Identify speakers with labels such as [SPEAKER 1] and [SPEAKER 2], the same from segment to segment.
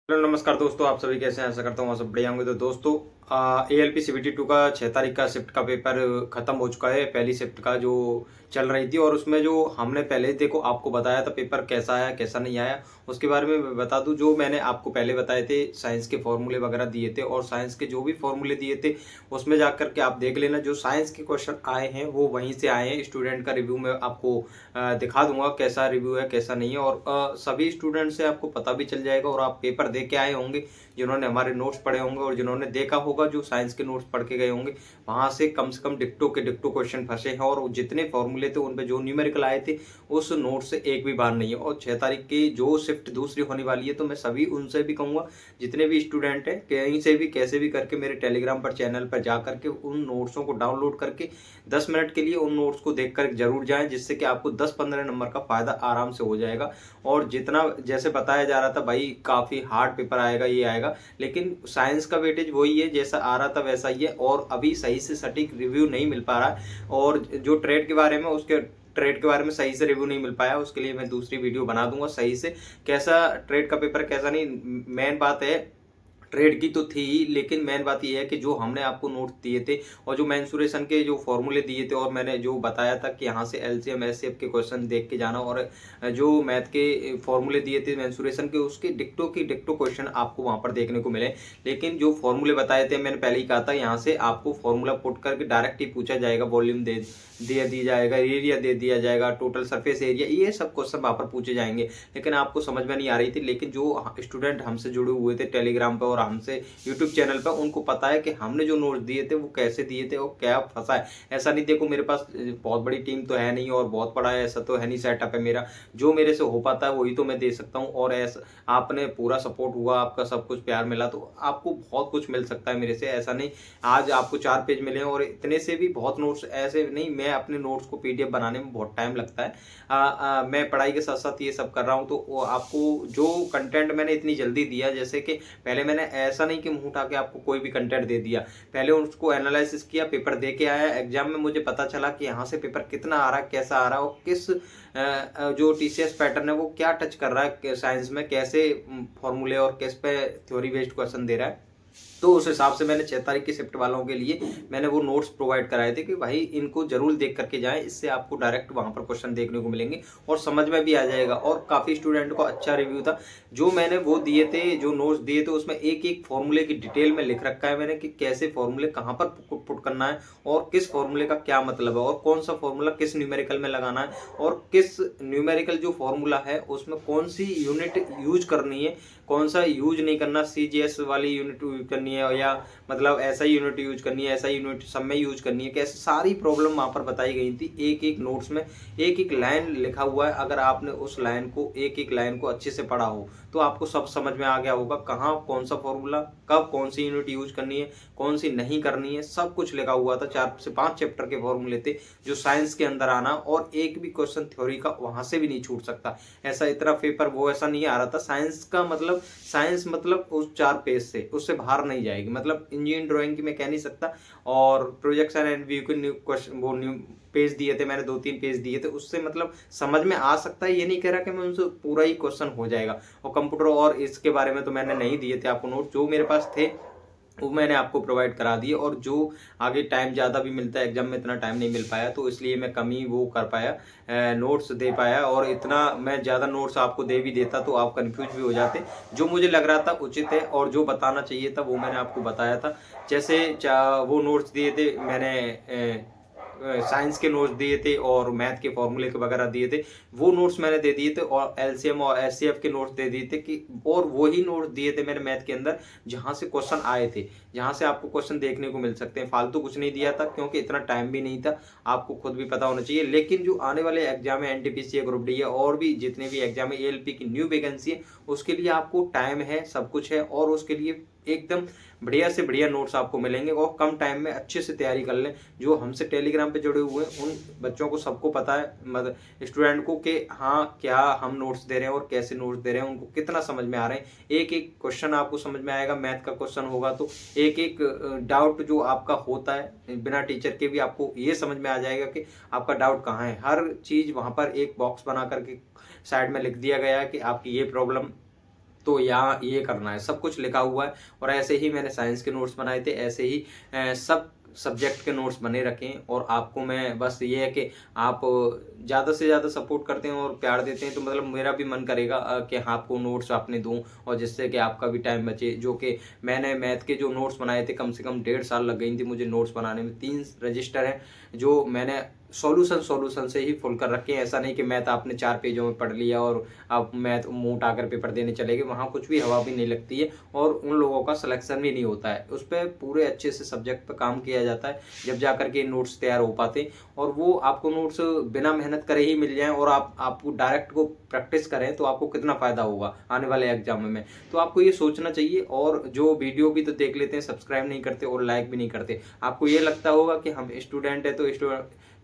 [SPEAKER 1] Hello नमस्कार दोस्तों, आप सभी कैसे हैं? आशा करता हूँ आप सब बढ़िया होंगे। तो दोस्तों ALP CBT 2 का 6 तारीख का शिफ्ट का पेपर खत्म हो चुका है। पहली शिफ्ट का जो चल रही थी और उसमें जो हमने पहले देखो आपको बताया था पेपर कैसा आया कैसा नहीं आया, उसके बारे में मैं बता दूं। जो मैंने आपको पहले बताए थे साइंस के फॉर्मूले वगैरह दिए थे और साइंस के जो भी फॉर्मूले दिए थे उसमें जाकर के आप देख लेना। जो साइंस के क्वेश्चन आए हैं वो वहीं से आए हैं। स्टूडेंट का रिव्यू मैं आपको दिखा दूंगा कैसा रिव्यू है कैसा नहीं है, और सभी स्टूडेंट से आपको पता भी चल जाएगा। और आप पेपर दे के आए होंगे जिन्होंने हमारे नोट्स पढ़े होंगे और जिन्होंने देखा होगा जो साइंस के नोट्स पढ़ के गए होंगे, वहां से कम डिक्टो के डिक्टो क्वेश्चन फंसे हैं। और जितने फॉर्मूले थे उनपे जो न्यूमेरिकल आए थे उस नोट से एक भी बार नहीं है। और 6 तारीख की जो शिफ्ट दूसरी होने वाली है तो मैं सभी उनसे भी कहूंगा, जितने भी स्टूडेंट हैं कहीं से भी कैसे भी करके मेरे टेलीग्राम पर चैनल पर जा करके उन नोट्सों को डाउनलोड करके 10 मिनट के लिए उन नोट्स को देख कर जरूर जाएं, जिससे कि आपको 10-15 नंबर का फायदा आराम से हो जाएगा। और जितना जैसे बताया जा रहा था भाई काफी हार्ड पेपर आएगा ये आएगा, लेकिन साइंस का वेटेज वही है जैसा आ रहा था वैसा ही है। और अभी सही से सटीक रिव्यू नहीं मिल पा रहा है। और जो ट्रेड के बारे में सही से रिव्यू नहीं मिल पाया, उसके लिए मैं दूसरी वीडियो बना दूंगा सही से कैसा ट्रेड का पेपर कैसा नहीं। मेन बात है ट्रेड की तो थी ही, लेकिन मेन बात यह है कि जो हमने आपको नोट दिए थे और जो मेंसुरेशन के जो फॉर्मूले दिए थे और मैंने जो बताया था कि यहाँ से एलसीएम एचसीएफ के क्वेश्चन देख के जाना, और जो मैथ के फॉर्मूले दिए थे मेंसुरेशन के उसके डिक्टो क्वेश्चन आपको वहां पर देखने को मिले। लेकिन जो फॉर्मूले बताए थे मैंने पहले ही कहा था, यहाँ से आपको फॉर्मूला पुट करके डायरेक्ट ही पूछा जाएगा, वॉल्यूम दे दिया जाएगा, एरिया दे दिया जाएगा, टोटल सरफेस एरिया, ये सब क्वेश्चन वहां पर पूछे जाएंगे। लेकिन आपको समझ में नहीं आ रही थी। लेकिन जो स्टूडेंट हमसे जुड़े हुए थे टेलीग्राम पर और हमसे यूट्यूब चैनल पर, उनको पता है कि हमने जो नोट्स दिए थे वो कैसे दिए थे और क्या फंसा है। ऐसा नहीं, देखो मेरे पास बहुत बड़ी टीम तो है नहीं और बहुत बड़ा है ऐसा तो है नहीं सेटअप है मेरा। जो मेरे से हो पाता है वही तो मैं दे सकता हूँ। और ऐसा आपने पूरा सपोर्ट हुआ, आपका सब कुछ प्यार मिला तो आपको बहुत कुछ मिल सकता है मेरे से। ऐसा नहीं आज आपको 4 पेज मिले और इतने से भी बहुत नोट्स ऐसे नहीं। मैं अपने नोट्स को पीडीएफ बनाने में बहुत टाइम लगता है। मैं पढ़ाई के साथ साथ ये सब कर रहा हूँ, तो वो आपको जो कंटेंट मैंने इतनी जल्दी दिया, जैसे कि पहले मैंने ऐसा नहीं कि मुंह उठा के आपको कोई भी कंटेंट दे दिया, पहले उसको एनालिसिस किया, पेपर दे के आया, एग्जाम में मुझे पता चला कि यहाँ से पेपर कितना आ रहा है कैसा आ रहा है और किस जो टीसीएस पैटर्न है वो क्या टच कर रहा है साइंस में, कैसे फॉर्मूले और किस पे थ्योरी बेस्ड क्वेश्चन दे रहा है। तो उस हिसाब से मैंने 6 तारीख की शिफ्ट वालों के लिए मैंने वो नोट्स प्रोवाइड कराए थे कि भाई इनको जरूर देख करके जाएं, इससे आपको डायरेक्ट वहां पर क्वेश्चन देखने को मिलेंगे और समझ में भी आ जाएगा। और काफी स्टूडेंट को अच्छा रिव्यू था। जो मैंने वो दिए थे, जो नोट्स दिए थे उसमें एक एक फॉर्मूले की डिटेल में लिख रखा है मैंने कि कैसे फॉर्मूले कहाँ पर पुट करना है और किस फॉर्मूले का क्या मतलब है और कौन सा फॉर्मूला किस न्यूमेरिकल में लगाना है और किस न्यूमेरिकल जो फॉर्मूला है उसमें कौन सी यूनिट यूज करनी है, कौन सा यूज नहीं करना, सीजीएस वाली यूनिट यूज करनी है या मतलब ऐसा ही यूनिट यूज करनी है, ऐसा यूनिट सब में यूज करनी है, कैसे सारी प्रॉब्लम वहां पर बताई गई थी। एक एक नोट्स में एक एक लाइन लिखा हुआ है। अगर आपने उस लाइन को एक एक लाइन को अच्छे से पढ़ा हो तो आपको सब समझ में आ गया होगा कहाँ कौन सा फॉर्मूला कब कौन सी यूनिट यूज करनी है कौन सी नहीं करनी है, सब कुछ लिखा हुआ था। 4 से 5 चैप्टर के फॉर्मूले थे जो साइंस के अंदर आना, और एक भी क्वेश्चन थ्योरी का वहां से भी नहीं छूट सकता। ऐसा इतना पेपर वो ऐसा नहीं आ रहा था। साइंस मतलब उस 4 पेज से उससे बाहर नहीं जाएगी। मतलब इंजीनियरिंग ड्राइंग की मैं कह नहीं सकता। और प्रोजेक्शन एंड व्यू के न्यू क्वेश्चन वो न्यू पेज दिए थे मैंने, 2-3 पेज दिए थे, उससे मतलब समझ में आ सकता है। ये नहीं कह रहा कि मैं उनसे पूरा ही क्वेश्चन हो जाएगा। और कंप्यूटर और इसके बारे में तो मैंने नहीं दिए थे आपको नोट, जो मेरे पास थे वो मैंने आपको प्रोवाइड करा दिए। और जो आगे टाइम ज़्यादा भी मिलता है, एग्जाम में इतना टाइम नहीं मिल पाया तो इसलिए मैं कम ही वो कर पाया, नोट्स दे पाया। और इतना मैं ज़्यादा नोट्स आपको दे भी देता तो आप कंफ्यूज भी हो जाते। जो मुझे लग रहा था उचित है और जो बताना चाहिए था वो मैंने आपको बताया था। जैसे वो नोट्स दिए थे मैंने, साइंस के नोट्स दिए थे और मैथ के फॉर्मूले के वगैरह दिए थे, वो नोट्स मैंने दे दिए थे। और एलसीएम और एचसीएफ के नोट्स दे दिए थे कि, और वही नोट्स दिए थे मैंने मैथ के अंदर जहां से क्वेश्चन आए थे, जहां से आपको क्वेश्चन देखने को मिल सकते हैं। फालतू कुछ नहीं दिया था क्योंकि इतना टाइम भी नहीं था, आपको खुद भी पता होना चाहिए। लेकिन जो आने वाले एग्जाम है, एनटीपीसी ग्रुप डी है और भी जितने भी एग्जाम है, एएलपी की न्यू वैकेंसी है, उसके लिए आपको टाइम है, सब कुछ है और उसके लिए एकदम बढ़िया से बढ़िया नोट्स आपको मिलेंगे। और कम टाइम में अच्छे से तैयारी कर लें। जो हमसे टेलीग्राम पे जुड़े हुए हैं उन बच्चों को सबको पता है, मतलब स्टूडेंट को, कि हाँ क्या हम नोट्स दे रहे हैं और कैसे नोट्स दे रहे हैं, उनको कितना समझ में आ रहे हैं। एक एक क्वेश्चन आपको समझ में आएगा। मैथ का क्वेश्चन होगा तो एक एक डाउट जो आपका होता है बिना टीचर के भी आपको ये समझ में आ जाएगा कि आपका डाउट कहाँ है। हर चीज वहां पर एक बॉक्स बना करके साइड में लिख दिया गया है कि आपकी ये प्रॉब्लम तो यहाँ ये करना है, सब कुछ लिखा हुआ है। और ऐसे ही मैंने साइंस के नोट्स बनाए थे, ऐसे ही सब सब्जेक्ट के नोट्स बने रखे हैं। और आपको मैं बस ये है कि आप ज़्यादा से ज़्यादा सपोर्ट करते हैं और प्यार देते हैं, तो मतलब मेरा भी मन करेगा कि हाँ, आपको नोट्स आपने दूँ, और जिससे कि आपका भी टाइम बचे। जो कि मैंने मैथ के जो नोट्स बनाए थे, कम से कम 1.5 साल लग गई थी मुझे नोट्स बनाने में। 3 रजिस्टर हैं जो मैंने सॉल्यूशन से ही फुल कर रखे हैं। ऐसा नहीं कि मैथ आपने 4 पेजों में पढ़ लिया और आप मैथ मुंह उठाकर पेपर देने चले गए, वहाँ कुछ भी हवा भी नहीं लगती है और उन लोगों का सिलेक्शन भी नहीं होता है। उस पर पूरे अच्छे से सब्जेक्ट पर काम किया जाता है, जब जा करके नोट्स तैयार हो पाते। और वो आपको नोट्स बिना मेहनत करे ही मिल जाएं और आपको डायरेक्ट को प्रैक्टिस करें, तो आपको कितना फ़ायदा होगा आने वाले एग्जाम में। तो आपको ये सोचना चाहिए। और जो वीडियो भी तो देख लेते हैं, सब्सक्राइब नहीं करते और लाइक भी नहीं करते। आपको ये लगता होगा कि हम स्टूडेंट है तो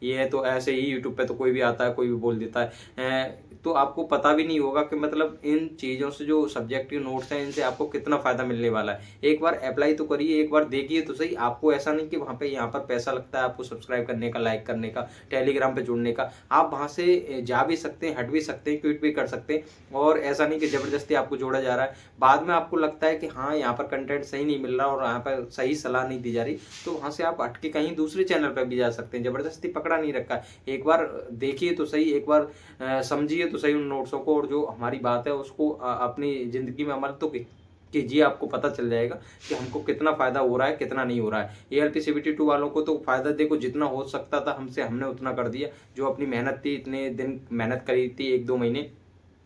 [SPEAKER 1] ये है, तो ऐसे ही यूट्यूब पे तो कोई भी आता है, कोई भी बोल देता है। तो आपको पता भी नहीं होगा कि मतलब इन चीज़ों से, जो सब्जेक्ट के नोट्स हैं, इनसे आपको कितना फ़ायदा मिलने वाला है। एक बार अप्लाई तो करिए, एक बार देखिए तो सही। आपको ऐसा नहीं कि वहाँ पे यहाँ पर पैसा लगता है आपको सब्सक्राइब करने का, लाइक करने का, टेलीग्राम पे जुड़ने का। आप वहाँ से जा भी सकते हैं, हट भी सकते हैं, क्विट भी कर सकते हैं। और ऐसा नहीं कि ज़बरदस्ती आपको जोड़ा जा रहा है। बाद में आपको लगता है कि हाँ, यहाँ पर कंटेंट सही नहीं मिल रहा और यहाँ पर सही सलाह नहीं दी जा रही, तो वहाँ से आप हट के कहीं दूसरे चैनल पर भी जा सकते हैं। ज़बरदस्ती पकड़ा नहीं रखा है। एक बार देखिए तो सही, एक बार समझिए तो सही उन नोट्सों को, और जो हमारी बात है उसको अपनी ज़िंदगी में अमल तो कीजिए। आपको पता चल जाएगा कि हमको कितना फ़ायदा हो रहा है, कितना नहीं हो रहा है। एएलपी सीबीटी 2 वालों को तो फ़ायदा देखो, जितना हो सकता था हमसे, हमने उतना कर दिया। जो अपनी मेहनत थी, इतने दिन मेहनत करी थी, 1-2 महीने,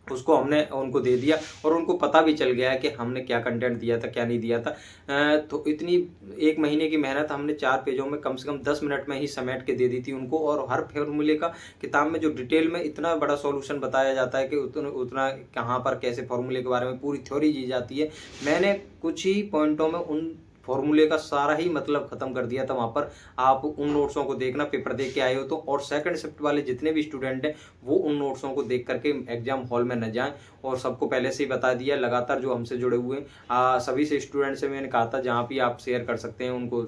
[SPEAKER 1] उसको हमने उनको दे दिया। और उनको पता भी चल गया है कि हमने क्या कंटेंट दिया था, क्या नहीं दिया था। तो इतनी 1 महीने की मेहनत हमने 4 पेजों में कम से कम 10 मिनट में ही समेट के दे दी थी उनको। और हर फॉर्मूले का किताब में जो डिटेल में इतना बड़ा सॉल्यूशन बताया जाता है कि उतना उतना कहाँ पर कैसे फॉर्मूले के बारे में पूरी थ्योरी दी जाती है। मैंने कुछ ही पॉइंटों में उन फॉर्मूले का सारा ही मतलब खत्म कर दिया था। वहाँ पर आप उन नोट्सों को देखना, पेपर देख के आए हो तो। और सेकंड शिफ्ट वाले जितने भी स्टूडेंट हैं, वो उन नोट्सों को देख करके एग्जाम हॉल में न जाएं। और सबको पहले से ही बता दिया, लगातार जो हमसे जुड़े हुए हैं सभी से स्टूडेंट से मैंने कहा था, जहाँ भी आप शेयर कर सकते हैं उनको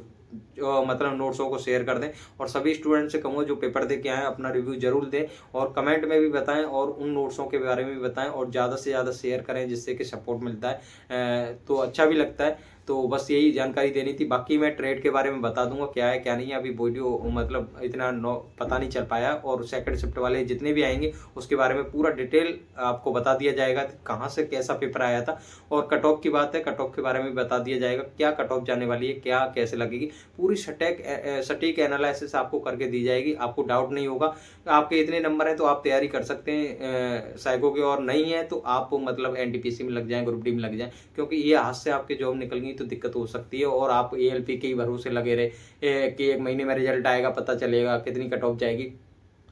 [SPEAKER 1] मतलब नोट्सों को शेयर कर दें। और सभी स्टूडेंट से कहूँगा जो पेपर दे के आए अपना रिव्यू जरूर दें, और कमेंट में भी बताएं, और उन नोट्सों के बारे में भी बताएं, और ज़्यादा से ज़्यादा शेयर करें, जिससे कि सपोर्ट मिलता है तो अच्छा भी लगता है। तो बस यही जानकारी देनी थी। बाकी मैं ट्रेड के बारे में बता दूंगा क्या है क्या नहीं है। अभी वीडियो मतलब इतना पता नहीं चल पाया। और सेकंड शिफ्ट वाले जितने भी आएंगे उसके बारे में पूरा डिटेल आपको बता दिया जाएगा, कहाँ से कैसा पेपर आया था। और कट ऑफ की बात है, कट ऑफ के बारे में बता दिया जाएगा, क्या कट ऑफ जाने वाली है, क्या कैसे लगेगी। पूरी सटीक एनालिसिस आपको करके दी जाएगी, आपको डाउट नहीं होगा। आपके इतने नंबर हैं तो आप तैयारी कर सकते हैं साइको के, और नहीं है तो आप मतलब एनटीपीसी में लग जाएं, ग्रुप डी में लग जाएं। क्योंकि ये हाथ से आपके जॉब निकल गई तो दिक्कत हो सकती है। और आप एएलपी के ही भरोसे लगे रहे कि 1 महीने में रिजल्ट आएगा, पता चलेगा कितनी कट ऑफ जाएगी,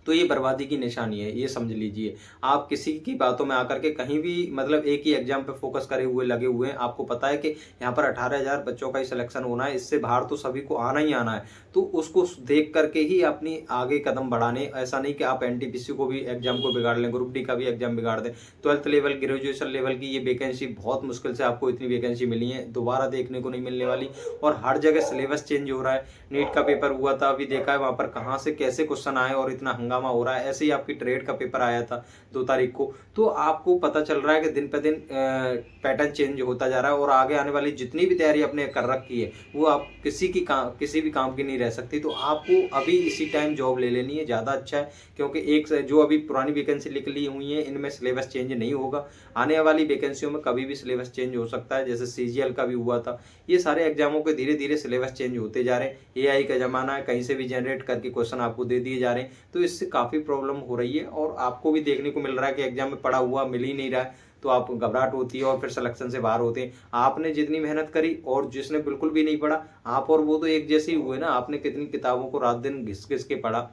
[SPEAKER 1] तो ये बर्बादी की निशानी है, ये समझ लीजिए। आप किसी की बातों में आकर के कहीं भी मतलब एक ही एग्जाम पे फोकस करे हुए लगे हुए हैं। आपको पता है कि यहाँ पर 18,000 बच्चों का ही सिलेक्शन होना है, इससे बाहर तो सभी को आना ही आना है। तो उसको देख करके ही अपनी आगे कदम बढ़ाने, ऐसा नहीं कि आप एनटीपीसी को भी एग्जाम को बिगाड़ लें, ग्रुप डी का भी एग्जाम बिगाड़ दें। 12th लेवल, ग्रेजुएशन लेवल की ये वैकेंसी बहुत मुश्किल से आपको इतनी वैकेंसी मिली है, दोबारा देखने को नहीं मिलने वाली। और हर जगह सिलेबस चेंज हो रहा है। नीट का पेपर हुआ था, अभी देखा है वहाँ पर कहाँ से कैसे क्वेश्चन आए और इतना हंगामा हो रहा है। ऐसे ही आपकी ट्रेड का पेपर आया था 2 तारीख को, तो आपको पता चल रहा है कि दिन पे दिन पैटर्न चेंज होता जा रहा है। और आगे आने वाली जितनी भी तैयारी आपने कर रखी है, वो आप किसी भी काम की नहीं रह सकती। तो आपको अभी इसी टाइम जॉब ले लेनी है, ज़्यादा अच्छा है। क्योंकि एक जो अभी पुरानी वैकेंसी निकली हुई है, इनमें सिलेबस चेंज नहीं होगा। आने वाली वैकेंसियों में कभी भी सिलेबस चेंज हो सकता है, जैसे सीजीएल का भी हुआ था। ये सारे एग्जामों के धीरे धीरे सिलेबस चेंज होते जा रहे हैं। एआई का जमाना है, कहीं से भी जनरेट करके क्वेश्चन आपको दे दिए जा रहे हैं। तो इससे काफ़ी प्रॉब्लम हो रही है। और आपको भी देखने को मिल रहा है कि एग्जाम में पढ़ा हुआ मिल ही नहीं रहा है, तो आप घबराहट होती है और फिर सिलेक्शन से बाहर होते हैं। आपने जितनी मेहनत करी और जिसने बिल्कुल भी नहीं पढ़ा, आप और वो तो एक जैसे ही हुए ना। आपने कितनी किताबों को रात दिन घिस घिस के पढ़ा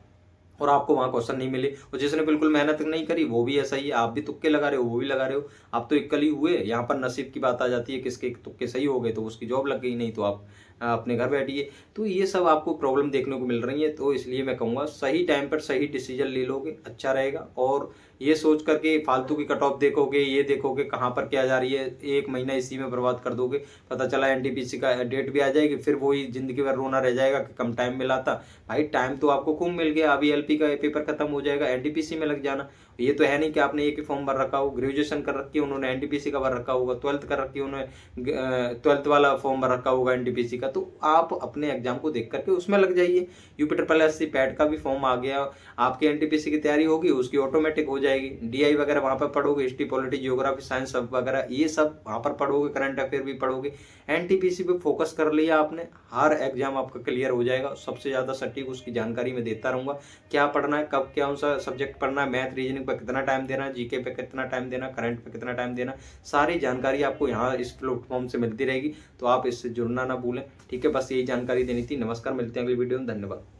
[SPEAKER 1] और आपको वहाँ क्वेश्चन नहीं मिले। और जिसने बिल्कुल मेहनत नहीं करी वो भी ऐसा ही है। आप भी तुक्के लगा रहे हो, वो भी लगा रहे हो, आप तो इक्वल ही हुए। यहाँ पर नसीब की बात आ जाती है, किसके तुक्के सही हो गए तो उसकी जॉब लग गई, नहीं तो आप अपने घर बैठिए। तो ये सब आपको प्रॉब्लम देखने को मिल रही है। तो इसलिए मैं कहूँगा सही टाइम पर सही डिसीजन ले लोगे, अच्छा रहेगा। और ये सोच करके फालतू की कट ऑफ देखोगे, ये देखोगे कहाँ पर क्या जा रही है, 1 महीना इसी में बर्बाद कर दोगे। पता चला एनटीपीसी का डेट भी आ जाएगी, फिर वही जिंदगी भर रोना रह जाएगा कि कम टाइम मिला था। भाई टाइम तो आपको खूब मिल गया, अभी एलपी का पेपर खत्म हो जाएगा, एनटीपीसी में लग जाना। ये तो है नहीं कि आपने एक ही फॉर्म भर रखा हो। ग्रेजुएशन कर रखी है उन्होंने, एनटीपीसी का भर रखा होगा, 12th कर रखी है उन्होंने, 12th वाला फॉर्म भर रखा होगा एनटीपीसी का। तो आप अपने एग्जाम को देख करके उसमें लग जाइए। UP triple S C PET का भी फॉर्म आ गया, आपकी एनटीपीसी की तैयारी होगी उसकी ऑटोमेटिक हो जाएगी। डीआई वगैरह वहां पर पढ़ोगे, हिस्ट्री पॉलिटी जियोग्राफी साइंस वगैरह ये सब वहां पर पढ़ोगे, करंट अफेयर भी पढ़ोगे। एनटीपीसी पे फोकस कर लिया आपने, हर एग्जाम आपका क्लियर हो जाएगा। सबसे ज्यादा सटीक उसकी जानकारी मैं देता रहूंगा, क्या पढ़ना है, कब क्या सा सब्जेक्ट पढ़ना है, मैथ रीजनिंग पर कितना टाइम देना, जीके पे कितना टाइम देना, करंट पे कितना टाइम देना, सारी जानकारी आपको यहाँ इस प्लेटफॉर्म से मिलती रहेगी। तो आप इससे जुड़ना ना भूलें। ठीक है, बस यही जानकारी देनी थी। नमस्कार, मिलते हैं अगली वीडियो में। धन्यवाद।